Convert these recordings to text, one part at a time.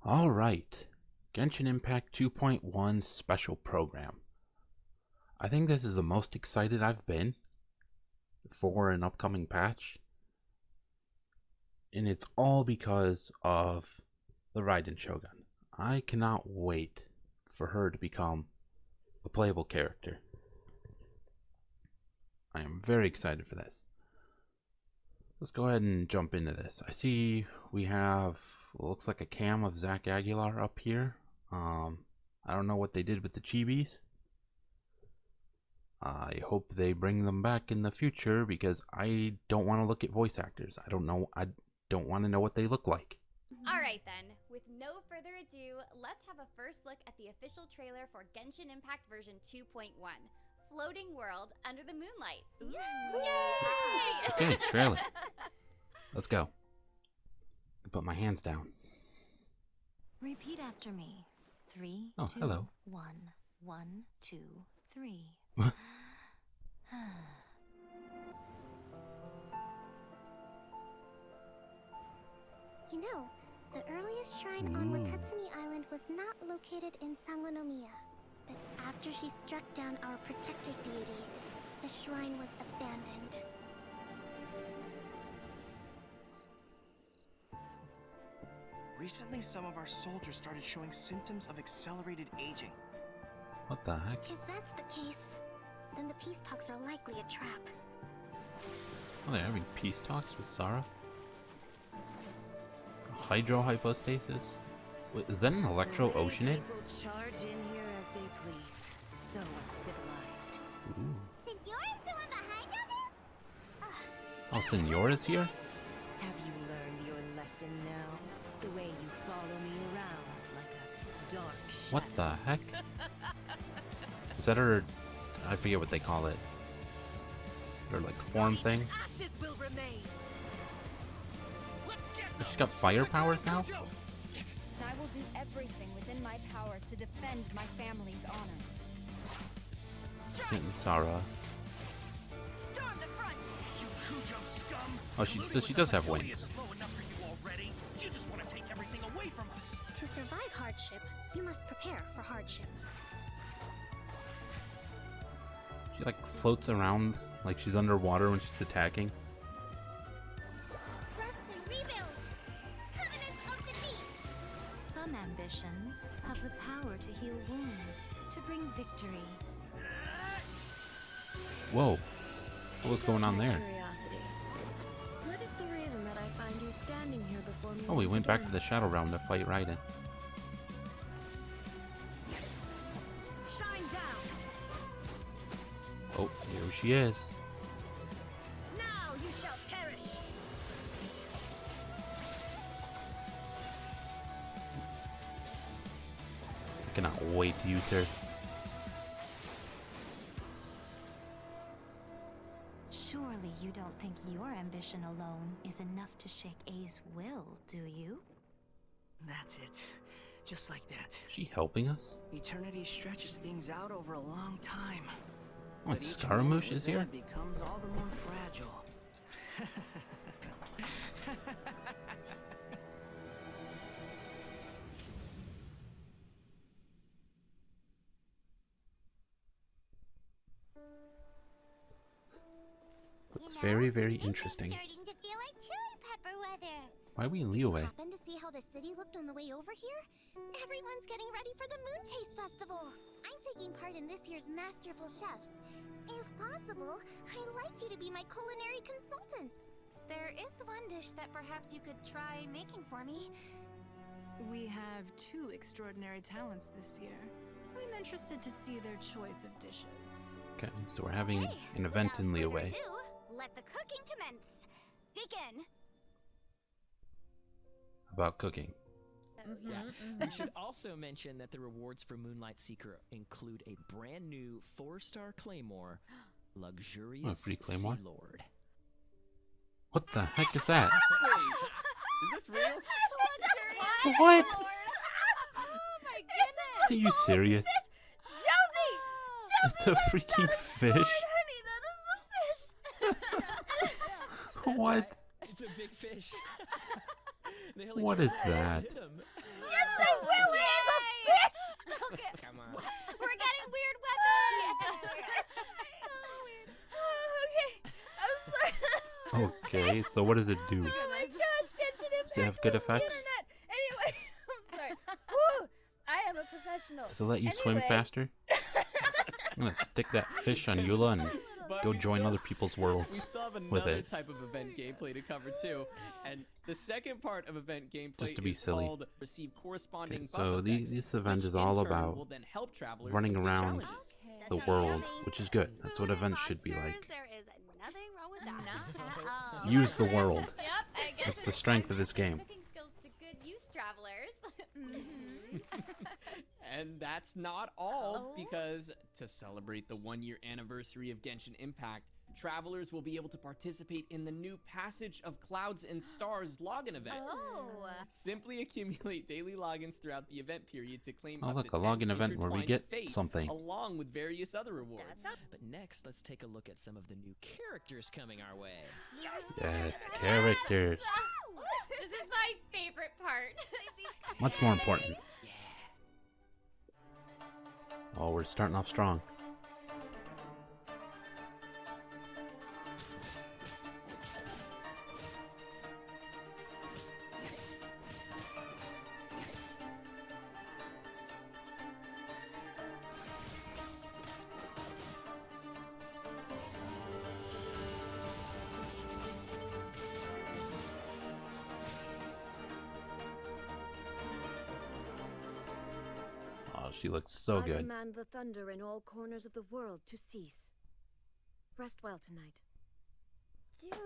Alright, Genshin Impact 2.1 special program. I think this is the most excited I've been for an upcoming patch. And it's all because of the Raiden Shogun. I cannot wait for her to become a playable character. I am very excited for this. Let's go ahead and jump into this. I see we have what looks like a cam of Zach Aguilar up here. I don't know what they did with the chibis. I hope they bring them back in the future because I don't want to look at voice actors. I don't want to know what they look like. Alright then, with no further ado, let's have a first look at the official trailer for Genshin Impact version 2.1. Floating World Under the Moonlight. Yay! Okay, trailer. Let's go. Put my hands down. Repeat after me. 3, Oh, 2, hello. 1, 1, 2, 3. You know, the earliest shrine on Watatsumi Island was not located in Sangonomiya. But after she struck down our protector deity, the shrine was abandoned. Recently, some of our soldiers started showing symptoms of accelerated aging. What the heck? If that's the case, then the peace talks are likely a trap. Oh, they're having peace talks with Sarah? Hydrohypostasis? Wait, is that an electro oceanid? People charge in here as they please. So uncivilized. Ooh. Signora's the one behind all this? Oh, Senora's here? Have you learned your lesson now? The way you follow me around like a dark shadow. What the heck? Is that her... I forget what they call it. Her, like, form thing? Ashes will remain. She's got fire powers now? I will do everything within my power to defend my family's honor. Getting Sarah. Storm the front. You Kujo scum! Oh, she does have wings. Isn't low enough for you already. You just want to take everything away from us. To survive hardship, you must prepare for hardship. She, like, floats around like she's underwater when she's attacking. Rest and rebuild! Covenants of the deep! Some ambitions have the power to heal wounds, to bring victory. Whoa. What was going on there? Curiosity. What is the reason that I find you standing here before me? Oh, we once went back to again? the Shadow Realm to fight Raiden. Shine down. Oh, here she is. Now you shall perish. I cannot wait to use her. Surely you don't think your ambition alone is enough to shake A's will, do you? That's it. Just like that. Is she helping us? Eternity stretches things out over a long time. Oh, and But each Scaramouche moment is within here? it becomes all the more fragile. It's very, very interesting. Starting to feel like chili pepper weather. Why are we in Liyue? Happen to see how the city looked on the way over here? Everyone's getting ready for the Moon Chase Festival. I'm taking part in this year's Masterful Chefs. If possible, I'd like you to be my culinary consultants. There is one dish that perhaps you could try making for me. We have 2 extraordinary talents this year. I'm interested to see their choice of dishes. Okay, so we're having an event in Without Liyue. further ado, let the cooking commence. Begin. About cooking. Yeah. We should also mention that the rewards for Moonlight Seeker include a brand new 4-star claymore, luxurious Oh, free claymore? Sea Lord. What the heck is that? Is this real? What? Oh my goodness! Are you serious? Josie! It's a freaking fish. Honey, that is a fish! What? It's a big fish. They only What tried is to that? hit him. Yes, Okay, so what does it do? Oh my gosh, Genshin Impact. Does it have good rules the effects? internet. Anyway, I'm sorry. Woo! I am a professional. Does it let you swim faster? I'm gonna stick that fish on Eula and But go we join still- other people's We worlds still have with another it. type of event gameplay to cover too, and the second part of event gameplay Just to be is silly. called receive corresponding Okay, buff so effects, this event which is all in turn about will then help travelers running complete around challenges. the world, which is good. That's what events should be like. There is nothing wrong with that. Not at all. Use the world. Yep, I guess That's the strength of this game. Cooking skills to good use, travelers. And that's not all, Oh. because to celebrate the 1-year anniversary of Genshin Impact, travelers will be able to participate in the new Passage of Clouds and Stars login event. Oh. Simply accumulate daily logins throughout the event period to claim Oh, up look, to a 10 login event where we intertwined get fate, something. along with various other rewards. But next, let's take a look at some of the new characters coming our way. Yes, characters. This is my favorite part. Much more important. Oh, we're starting off strong. Oh, she looks so I good. command the thunder in all corners of the world to cease. Rest well tonight. Dude. Wow.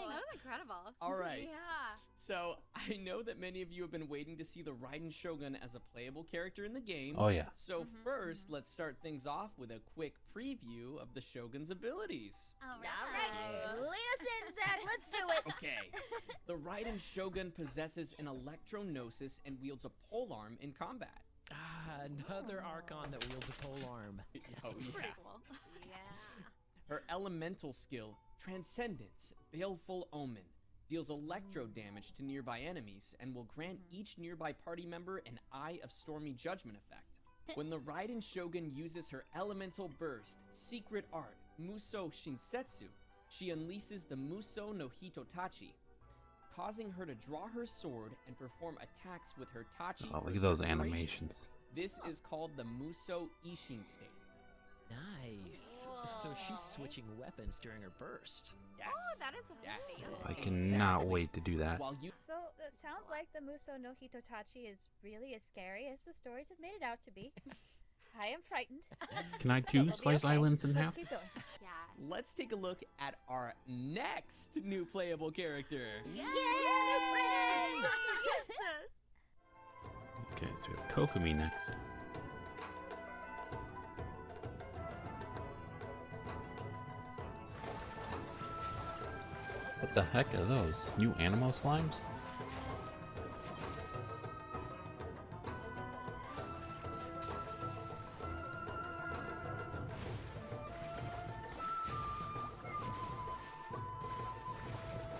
That was incredible. All right. Yeah. So, I know that many of you have been waiting to see the Raiden Shogun as a playable character in the game. Oh, yeah. So first, let's start things off with a quick preview of the Shogun's abilities. All Right. Lead us in, Zach. Let's do it. Okay. The Raiden Shogun possesses an electro-gnosis and wields a polearm in combat. Ah, another Archon that wields a polearm. Oh, yeah. Cool. Her elemental skill, Transcendence, Baleful Omen, deals electro damage to nearby enemies and will grant each nearby party member an Eye of Stormy Judgment effect. When the Raiden Shogun uses her elemental burst, Secret Art, Muso Shinsetsu, she unleashes the Muso no Hitotachi, causing her to draw her sword and perform attacks with her Tachi. Oh, for look a at those certain duration. animations. This is called the Muso Ishin state. Nice. So she's switching weapons during her burst. Yes. Oh, that is Yes. I cannot wait to do that. While you So it sounds like the Muso no Hitotachi is really as scary as the stories have made it out to be. I am frightened. Can I too We'll be slice okay. islands in Let's half? keep going. Yeah. let's take a look at our next new playable character. Okay, so we have Kokomi next. What the heck are those? New Animo slimes?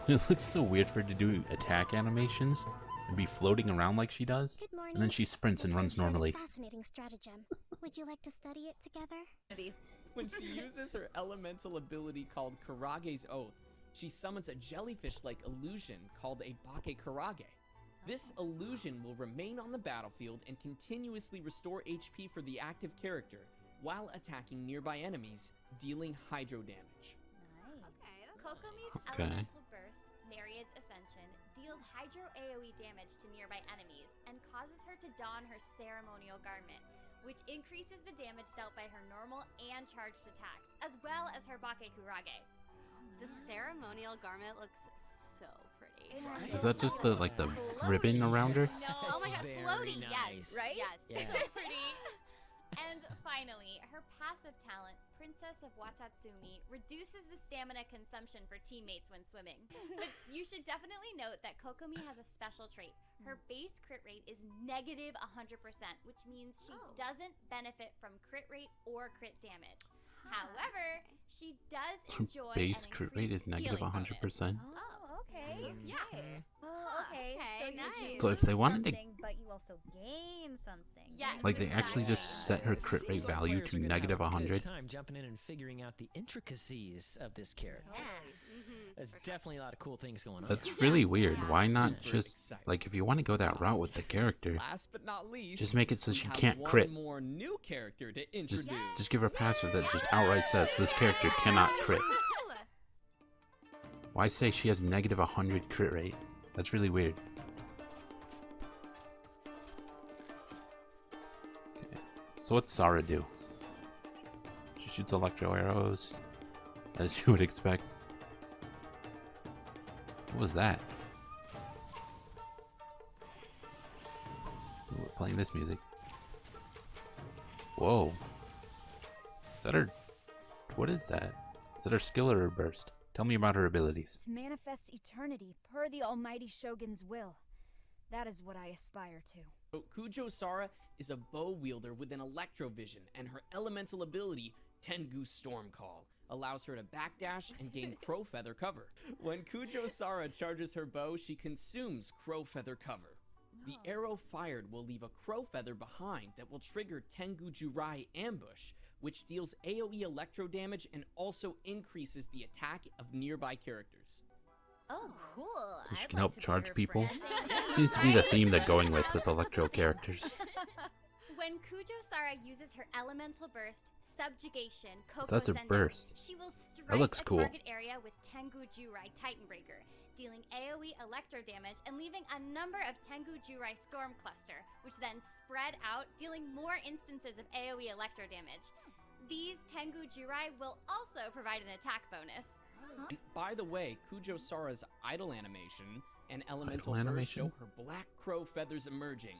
It looks so weird for her to do attack animations and be floating around like she does. Good morning. And then she sprints and This runs is quite a normally. Fascinating stratagem. Would you like to study it together? When she uses her elemental ability called Karage's Oath, she summons a jellyfish-like illusion called a Bake Karage. This illusion will remain on the battlefield and continuously restore HP for the active character while attacking nearby enemies, dealing hydro damage. Okay. Kokomi's Okay. elemental burst, Nereid's Ascension, deals hydro AoE damage to nearby enemies and causes her to don her ceremonial garment, which increases the damage dealt by her normal and charged attacks, as well as her Bake Kurage. The ceremonial garment looks so pretty. Is that just the ribbon around her? No. Oh my god, Very floaty, nice. yes. Right? Yes. Yeah. So pretty. And finally, her passive talent, Princess of Watatsumi, reduces the stamina consumption for teammates when swimming. But you should definitely note that Kokomi has a special trait. Her base crit rate is negative 100%, which means she doesn't benefit from crit rate or crit damage. However, she does Her enjoy base an crit rate is increased negative healing bonus. 100%. Oh, okay. Yeah. Oh, okay. Okay, So you nice. do So if they wanted to something, but but you also gain something. Yes, Like they actually just set her crit rate Seems like value players to are gonna have negative a good 100. time jumping in and figuring out the intricacies of this character. There's definitely a lot of cool things going on. That's really weird. Why not Super just, exciting. like, if you want to go that route with the character, Last but not least, just make it so we she have can't one crit. more new character to introduce. Just give her a passive that just outright says this character cannot crit. Why say she has negative 100 crit rate? That's really weird. Okay. So what's Sara do? She shoots electro arrows, as you would expect. What was that? Ooh, we're playing this music. Whoa. Is that her? What is that? Is that her skill or her burst? Tell me about her abilities. To manifest eternity per the Almighty Shogun's will. That is what I aspire to. So Kujo Sara is a bow wielder with an electrovision, and her elemental ability, Tengu Storm Call, allows her to backdash and gain crow feather cover. When Kujo Sara charges her bow, she consumes crow feather cover. The arrow fired will leave a crow feather behind that will trigger Tengu Jurai Ambush, which deals AoE electro damage and also increases the attack of nearby characters. Oh, cool. She can help charge people. Seems to be the theme they're going with electro characters. When Kujo Sara uses her elemental burst, subjugation, Koko So that's a Sendo, burst. she will That strike looks a cool. target area with Tengu Jurai Titan Breaker, dealing AoE electro damage and leaving a number of Tengu Jurai Storm Cluster, which then spread out, dealing more instances of AoE electro damage. These Tengu Jurai will also provide an attack bonus. And by the way, Kujo Sara's idle animation and elemental Idle burst show animation? her black crow feathers emerging,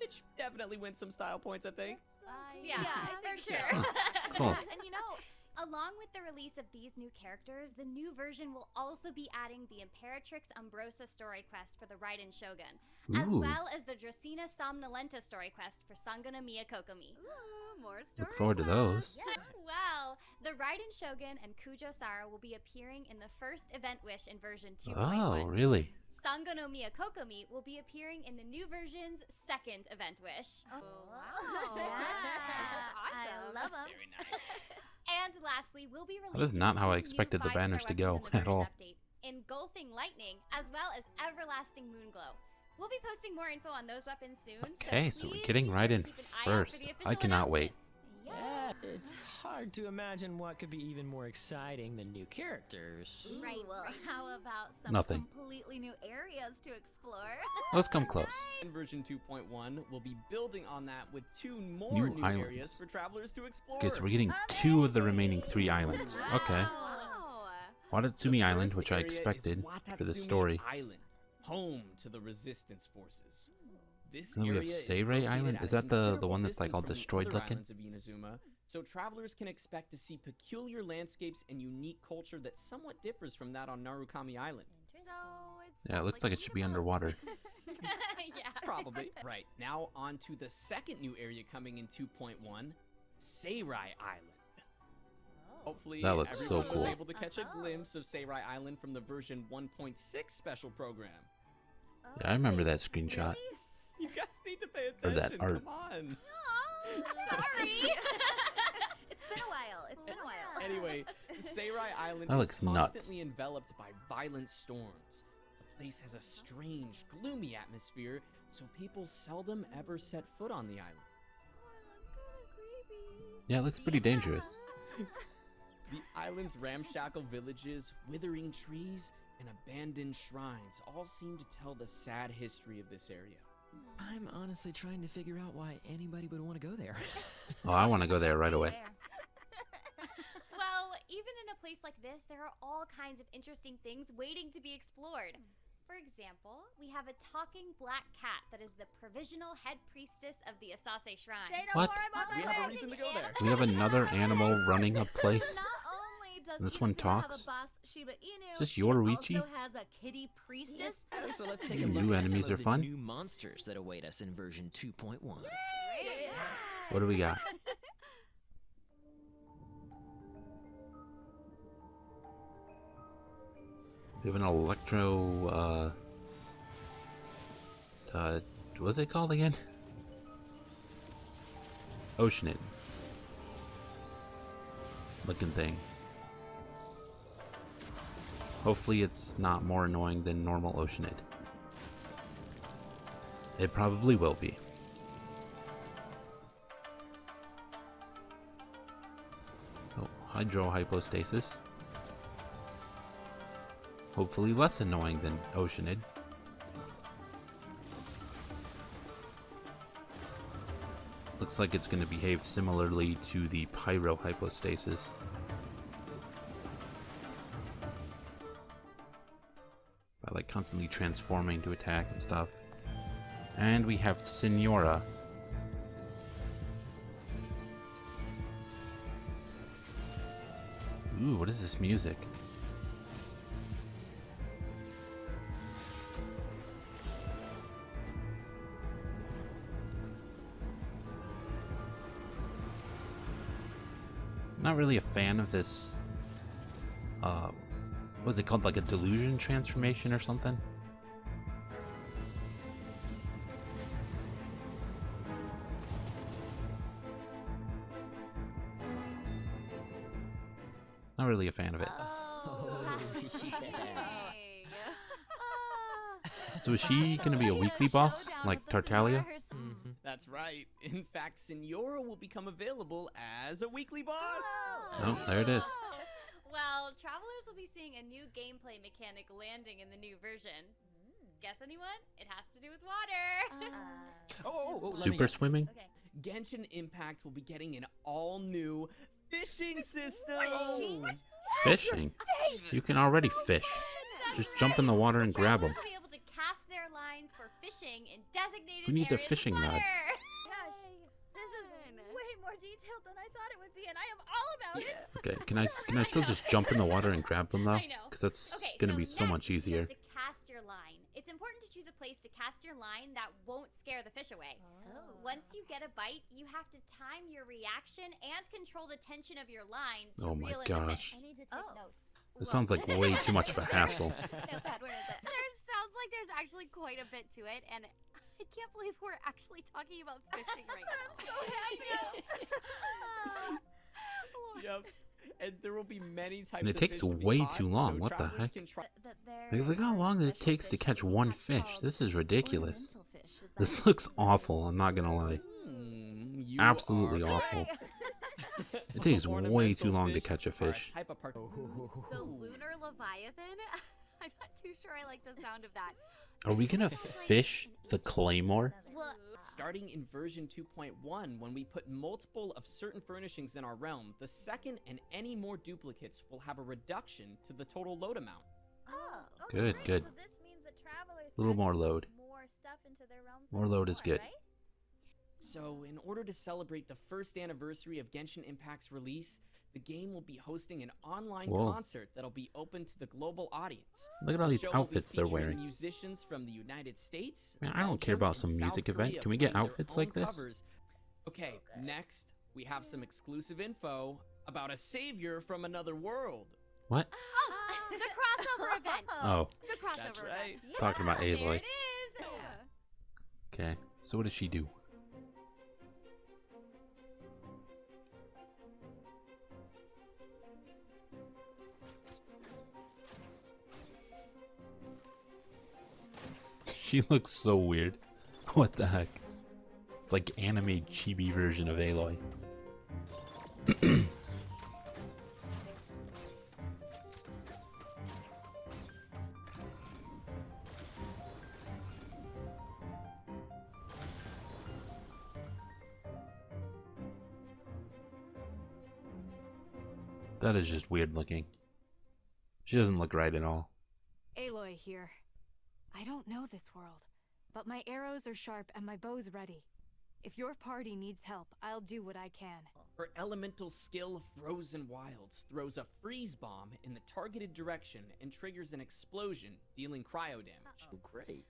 which definitely wins some style points, I think. Yeah, for sure. Cool. And you know, along with the release of these new characters, the new version will also be adding the Imperatrix Umbrosa story quest for the Raiden Shogun, as Ooh. well as the Dracena Somnolenta story quest for Sangano Miya Kokomi. More story. Look forward to those. Well, the Raiden Shogun and Kujo Sara will be appearing in the first Event Wish in version 2.1. Oh, really? Sangano Miya Kokomi will be appearing in the new version's second Event Wish. Oh, wow. I love them. Very nice. And lastly, we'll be releasing That is not how I two expected new the banners 5-star to go weapons in the at version all. Update, Engulfing Lightning, as well as Everlasting Moonglow. We'll be posting more info on those weapons soon. Okay, so we're please getting be sure right to in keep an eye out for first. the I official cannot wait. announcements. Yeah, it's hard to imagine what could be even more exciting than new characters. Right, well, how about some Nothing. completely new areas to explore? Let's come close. And version 2.1 will be building on that with 2 more New new islands. areas for travelers to explore. Okay, so we're getting 2 of the remaining 3 islands. Okay. Wow. Watatsumi The Island, first which I area is expected for the Watatsumi story. Island, home to the resistance forces. This And then we have area is Seirai located Island. at Is a that the considerable one that's like all distance from the destroyed other looking? islands of Inazuma, so travelers can expect to see peculiar landscapes and unique culture that somewhat differs from that on Narukami Island. So Yeah, it looks like it should be underwater. Yeah. Probably. Right, now on to the second new area coming in 2.1, Seirai Island. Hopefully, That looks so everyone was cool. able to catch a glimpse of Seirai Island from the version 1.6 special program. Yeah, I remember that screenshot. You guys need to pay Or attention. that art. Come on. Sorry. it's been a while. It's been a while. Anyway, Seirai Island That is looks nuts. constantly enveloped by violent storms. The place has a strange, gloomy atmosphere, so people seldom ever set foot on the island. Yeah, it looks pretty dangerous. The island's ramshackle villages, withering trees, and abandoned shrines all seem to tell the sad history of this area. I'm honestly trying to figure out why anybody would want to go there. Oh, I want to go there right away. Well, even in a place like this, there are all kinds of interesting things waiting to be explored. For example, we have a talking black cat that is the provisional head priestess of the Asase Shrine. Say no What? more about We my have a talking reason to go there. We have another animal running a place. Not only does This one Inazuma have a talks? boss, Shiba Inu, Is this it Yoruichi? also has a kitty priestess. So let's take a New look at enemies some are of the fun. new monsters that await us in version 2.1. What do we got? We have an electro What's it called again? Oceanid. Looking thing. Hopefully it's not more annoying than normal Oceanid. It probably will be. Oh, hydrohypostasis. Hopefully less annoying than Oceanid. Looks like it's going to behave similarly to the pyrohypostasis. By like constantly transforming to attack and stuff. And we have Senora. Ooh, what is this music? Not really a fan of this, what's it called, like a delusion transformation or something? Not really a fan of it. So is she gonna be a weekly boss, like Tartaglia? That's right. In fact, Senora will become available as a weekly boss. Oh, there it is. Well, travelers will be seeing a new gameplay mechanic landing in the new version. Guess anyone? It has to do with water. Let me Super guess. swimming? Okay. Genshin Impact will be getting an all-new fishing system. Fishing? You can already fish. Just jump in the water and grab them. Travelers will be able to cast their lines for fishing in designated Who needs a areas of fishing rod? water. Gosh, this is way more detailed than I thought it would be, and I am all about it. Okay, can I still just jump in the water and grab them though? I know. Because that's Okay, gonna be so much next, easier. You have to cast your line. It's important to choose a place to cast your line that won't scare the fish away. Once you get a bite, you have to time your reaction and control the tension of your line to Oh my reel in the gosh. fish. I need to take notes. This sounds like way too much of a hassle. Notepad, where is it? There sounds like there's actually quite a bit to it, and I can't believe we're actually talking about fishing right now. I'm so happy. Yep. And there will be many types And it of takes fish to be way caught, too long. so What the travelers heck? can try- Look how long it takes to catch one fish. This is ridiculous. This looks awful, I'm not gonna lie. You Absolutely are awful. correct. It takes way Ornamental too long to fish catch a are fish. type of The lunar leviathan? I'm not too sure I like the sound of that. Are we gonna fish the claymore? Starting in version 2.1, when we put multiple of certain furnishings in our realm, the second and any more duplicates will have a reduction to the total load amount. Good, good. So this means that travelers A little can more actually load. put more stuff into their realms More than load is before, good. right? So, in order to celebrate the first anniversary of Genshin Impact's release, the game will be hosting an online Whoa. concert that'll be open to the global audience. Look at all The these show will be outfits they're featuring wearing. Musicians from the United States. Man, I don't care Belgium, about some and music South event. Korea Can we get playing their outfits own like this? covers. Okay, next we have some exclusive info about a savior from another world. What? Oh, the crossover event. Oh, The crossover That's event. right. talking about There Aloy. it is. Okay, so what does she do? She looks so weird. What the heck? It's like anime chibi version of Aloy. That is just weird looking. She doesn't look right at all. Aloy here. I don't know this world, but my arrows are sharp and my bow's ready. If your party needs help, I'll do what I can. Her elemental skill, Frozen Wilds, throws a freeze bomb in the targeted direction and triggers an explosion, dealing cryo damage. Oh, great.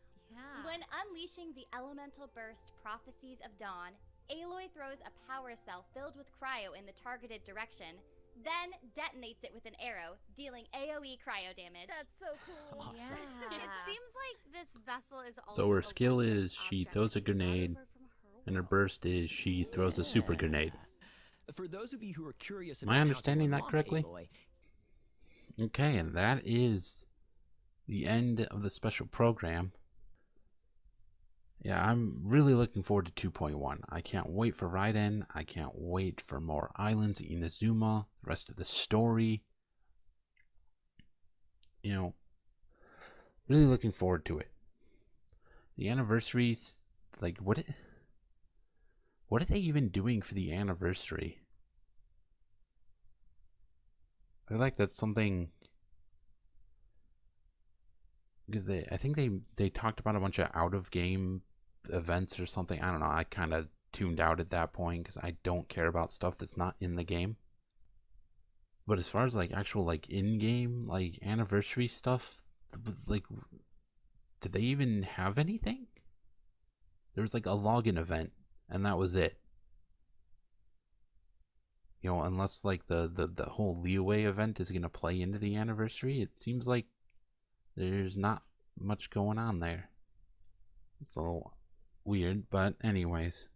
When unleashing the elemental burst Prophecies of Dawn, Aloy throws a power cell filled with cryo in the targeted direction, then detonates it with an arrow, dealing AoE cryo damage. That's so cool. Awesome. It seems like this vessel is also So her a skill wondrous is she object throws a that she brought grenade, over from her and her world. burst is she throws a super grenade. For those of you who are curious Am I about understanding how that to unlock correctly? Aloy, Okay, and that is the end of the special program. Yeah, I'm really looking forward to 2.1. I can't wait for Raiden. I can't wait for more islands, Inazuma, the rest of the story. You know, really looking forward to it. The anniversaries, like, what are they even doing for the anniversary? I feel like that's something, because I think they talked about a bunch of out of game events or something. I don't know. I kind of tuned out at that point because I don't care about stuff that's not in the game. But as far as like actual like in game like anniversary stuff, like, did they even have anything? There was like a login event, and that was it. You know, unless like the whole Leeway event is gonna play into the anniversary, it seems like there's not much going on there. It's a little weird, but anyways.